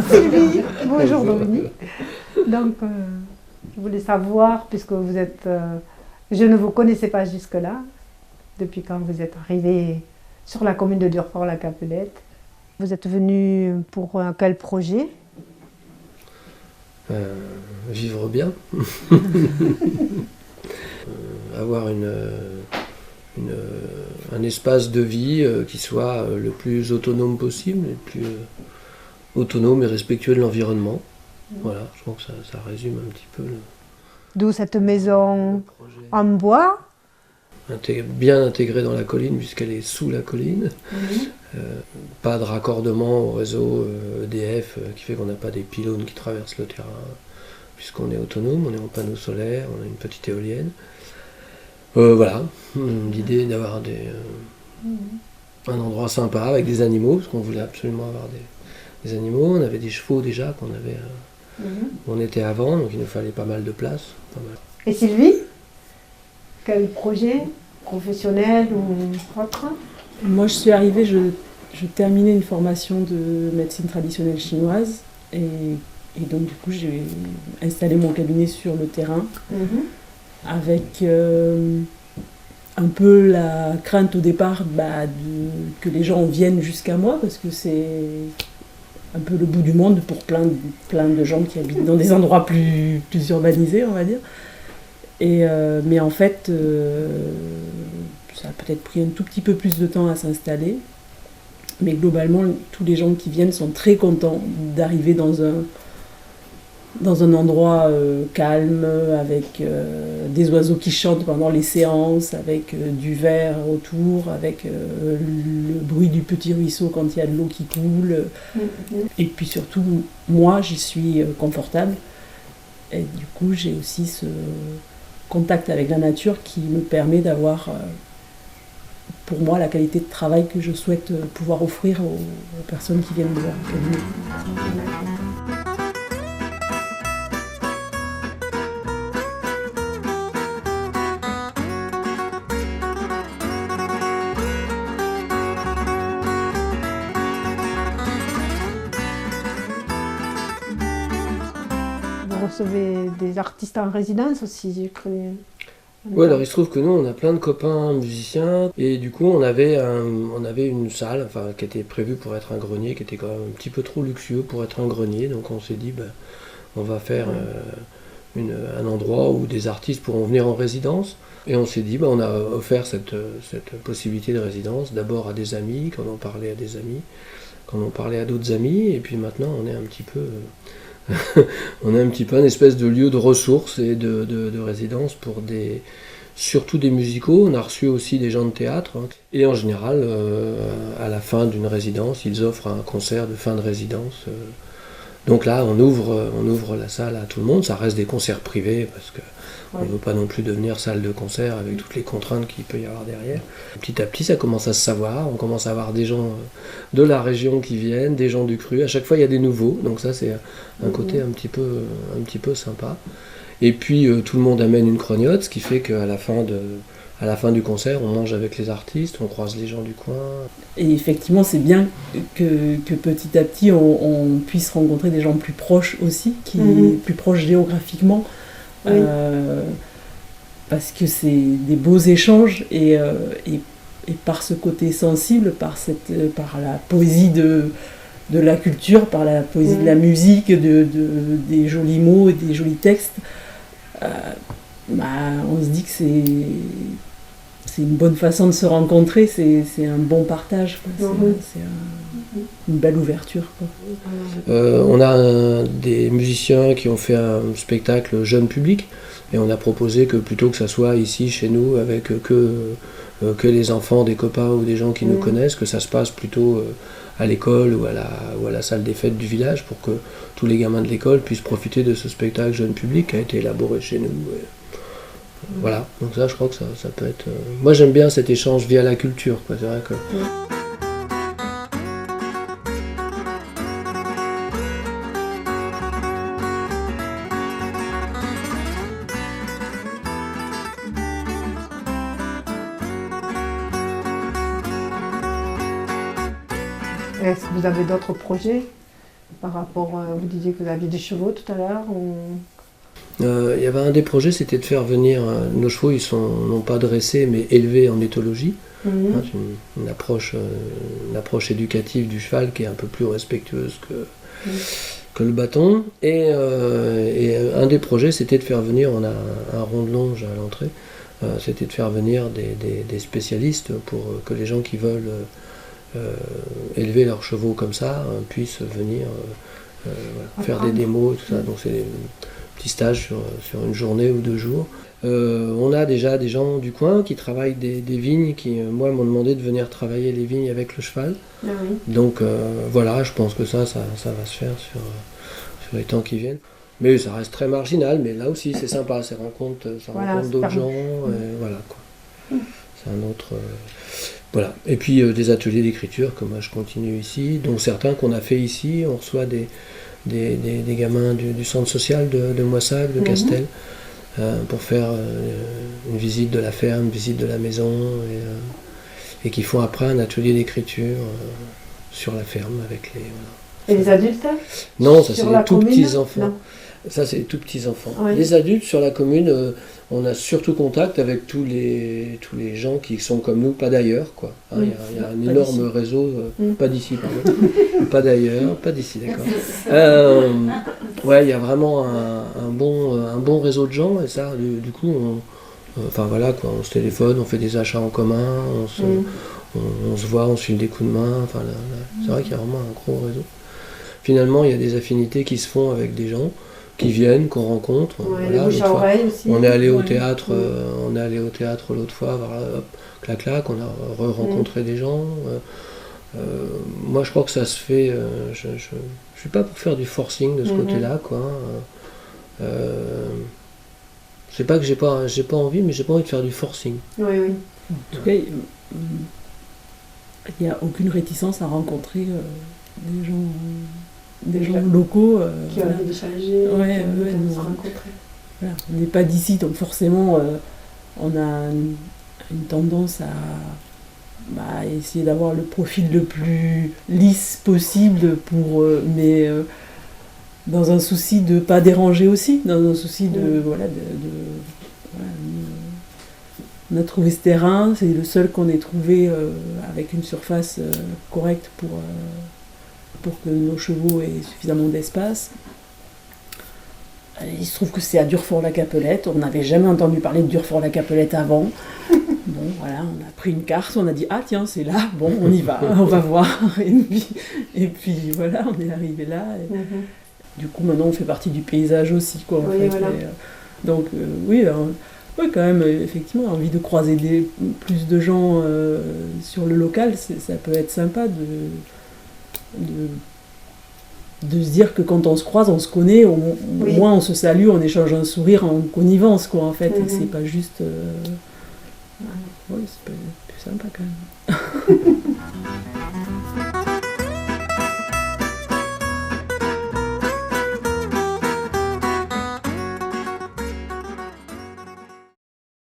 Sylvie, bonjour Dominique. Donc, je voulais savoir, puisque vous êtes... je ne vous connaissais pas jusque-là, depuis quand vous êtes arrivé sur la commune de Durfort-la-Capelette. Vous êtes venu pour quel projet? Vivre bien. Avoir un espace de vie qui soit le plus autonome possible, le plus autonome et respectueux de l'environnement. Voilà, je pense que ça résume un petit peu D'où cette maison en bois? Bien intégrée dans la colline puisqu'elle est sous la colline. Pas de raccordement au réseau EDF qui fait qu'on n'a pas des pylônes qui traversent le terrain puisqu'on est autonome, on est en panneaux solaires, on a une petite éolienne. Voilà, l'idée d'avoir un endroit sympa avec des animaux, parce qu'on voulait absolument avoir des animaux. On avait des chevaux déjà qu'on avait, on était avant, donc il nous fallait pas mal de place. Pas mal. Et Sylvie, quel projet professionnel ou autre? Moi je suis arrivée, je terminais une formation de médecine traditionnelle chinoise et donc du coup j'ai installé mon cabinet sur le terrain. Avec un peu la crainte au départ que les gens viennent jusqu'à moi, parce que c'est un peu le bout du monde pour plein de gens qui habitent dans des endroits plus urbanisés, on va dire. Mais en fait, ça a peut-être pris un tout petit peu plus de temps à s'installer. Mais globalement, tous les gens qui viennent sont très contents d'arriver dans un endroit calme, avec des oiseaux qui chantent pendant les séances, avec du verre autour, avec le bruit du petit ruisseau quand il y a de l'eau qui coule. Et puis surtout, moi, j'y suis confortable. Et du coup, j'ai aussi ce contact avec la nature qui me permet d'avoir, pour moi, la qualité de travail que je souhaite pouvoir offrir aux personnes qui viennent me voir au cabinet. Vous recevez des artistes en résidence aussi, j'ai cru. Oui, alors il se trouve que nous, on a plein de copains musiciens, et du coup, on avait une salle qui était prévue pour être un grenier, qui était quand même un petit peu trop luxueux pour être un grenier, donc on s'est dit, on va faire un endroit où des artistes pourront venir en résidence, et on s'est dit, on a offert cette possibilité de résidence, d'abord à des amis, quand on parlait à des amis, quand on parlait à d'autres amis, et puis maintenant, on est un petit peu... on a un petit peu un espèce de lieu de ressources et de résidence pour surtout des musicaux. On a reçu aussi des gens de théâtre. Et en général, à la fin d'une résidence, ils offrent un concert de fin de résidence. Donc là, on ouvre la salle à tout le monde. Ça reste des concerts privés parce qu'on ne veut pas non plus devenir salle de concert avec toutes les contraintes qu'il peut y avoir derrière. Petit à petit, ça commence à se savoir. On commence à avoir des gens de la région qui viennent, des gens du cru. À chaque fois, il y a des nouveaux. Donc ça, c'est un côté un petit peu sympa. Et puis, tout le monde amène une crognotte, ce qui fait qu'à la fin du concert, on mange avec les artistes, on croise les gens du coin. Et effectivement, c'est bien que petit à petit, on puisse rencontrer des gens plus proches aussi, plus proches géographiquement. Oui. Parce que c'est des beaux échanges et par ce côté sensible, par la poésie de la culture, par la poésie de la musique, des jolis mots et des jolis textes, on se dit que c'est une bonne façon de se rencontrer, c'est un bon partage, quoi. C'est une belle ouverture, quoi. On a des musiciens qui ont fait un spectacle jeune public et on a proposé que plutôt que ça soit ici chez nous avec que les enfants des copains ou des gens qui nous connaissent, que ça se passe plutôt à l'école ou à la salle des fêtes du village pour que tous les gamins de l'école puissent profiter de ce spectacle jeune public qui a été élaboré chez nous. Voilà, donc ça je crois que ça peut être... Moi j'aime bien cet échange via la culture, quoi. C'est vrai que... Est-ce que vous avez d'autres projets par rapport, vous disiez que vous aviez des chevaux tout à l'heure Il y avait un des projets, c'était de faire venir, nos chevaux, ils sont non pas dressés, mais élevés en éthologie. C'est une approche éducative du cheval qui est un peu plus respectueuse que le bâton. Et un des projets, c'était de faire venir, on a un rond de longe à l'entrée, c'était de faire venir des spécialistes pour que les gens qui veulent élever leurs chevaux comme ça puissent venir faire des démos, tout ça. Donc c'est des petits stages sur une journée ou 2 jours. On a déjà des gens du coin qui travaillent des vignes, qui moi m'ont demandé de venir travailler les vignes avec le cheval. Ah oui. Donc voilà, je pense que ça va se faire sur les temps qui viennent. Mais ça reste très marginal, mais là aussi c'est sympa, ça rencontre d'autres gens, voilà quoi. C'est un autre... voilà. Et puis des ateliers d'écriture que moi je continue ici, dont certains qu'on a fait ici, on reçoit des gamins du centre social de Moissac, de Castel, pour faire une visite de la ferme, une visite de la maison, et qui font après un atelier d'écriture sur la ferme avec les... Voilà. Et les adultes? Non, ça c'est les tout commune? petits enfants. Non. Ça c'est les tout petits enfants. Oui. Les adultes sur la commune, on a surtout contact avec tous les gens qui sont comme nous, pas d'ailleurs quoi. Il y a un énorme réseau, pas d'ici pardon, pas d'ailleurs, pas d'ici d'accord. Ouais, il y a vraiment un bon réseau de gens et ça, du coup, enfin voilà quoi, on se téléphone, on fait des achats en commun, on se voit, on se file des coups de main. Enfin, c'est vrai qu'il y a vraiment un gros réseau. Finalement, il y a des affinités qui se font avec des gens qui viennent, qu'on rencontre. Ouais, voilà, les bouche à oreille aussi. on est allé au théâtre, on est allé au théâtre l'autre fois, voilà, hop, clac, on a rencontré des gens. Moi, je crois que ça se fait. Je suis pas pour faire du forcing de ce côté-là, quoi. C'est pas que j'ai pas envie, mais j'ai pas envie de faire du forcing. Oui. En tout cas, il n'y a aucune réticence à rencontrer des gens locaux qui ont envie d'échanger, qui ont se rencontrer. Voilà. On n'est pas d'ici, donc forcément, on a une tendance à essayer d'avoir le profil le plus lisse possible, mais dans un souci de ne pas déranger aussi, dans un souci on a trouvé ce terrain, c'est le seul qu'on ait trouvé avec une surface correcte pour que nos chevaux aient suffisamment d'espace. Il se trouve que c'est à Durfort-la-Capelette, on n'avait jamais entendu parler de Durfort-la-Capelette avant. Bon voilà, on a pris une carte, on a dit ah tiens c'est là, bon on y va, on va voir. Et puis voilà, on est arrivé là. Du coup maintenant on fait partie du paysage aussi quoi. En fait. Voilà. Donc oui, quand même effectivement envie de croiser plus de gens sur le local, ça peut être sympa de se dire que quand on se croise, on se connaît, au moins on se salue, on échange un sourire en connivence quoi en fait, et que c'est pas juste... c'est plus sympa quand même.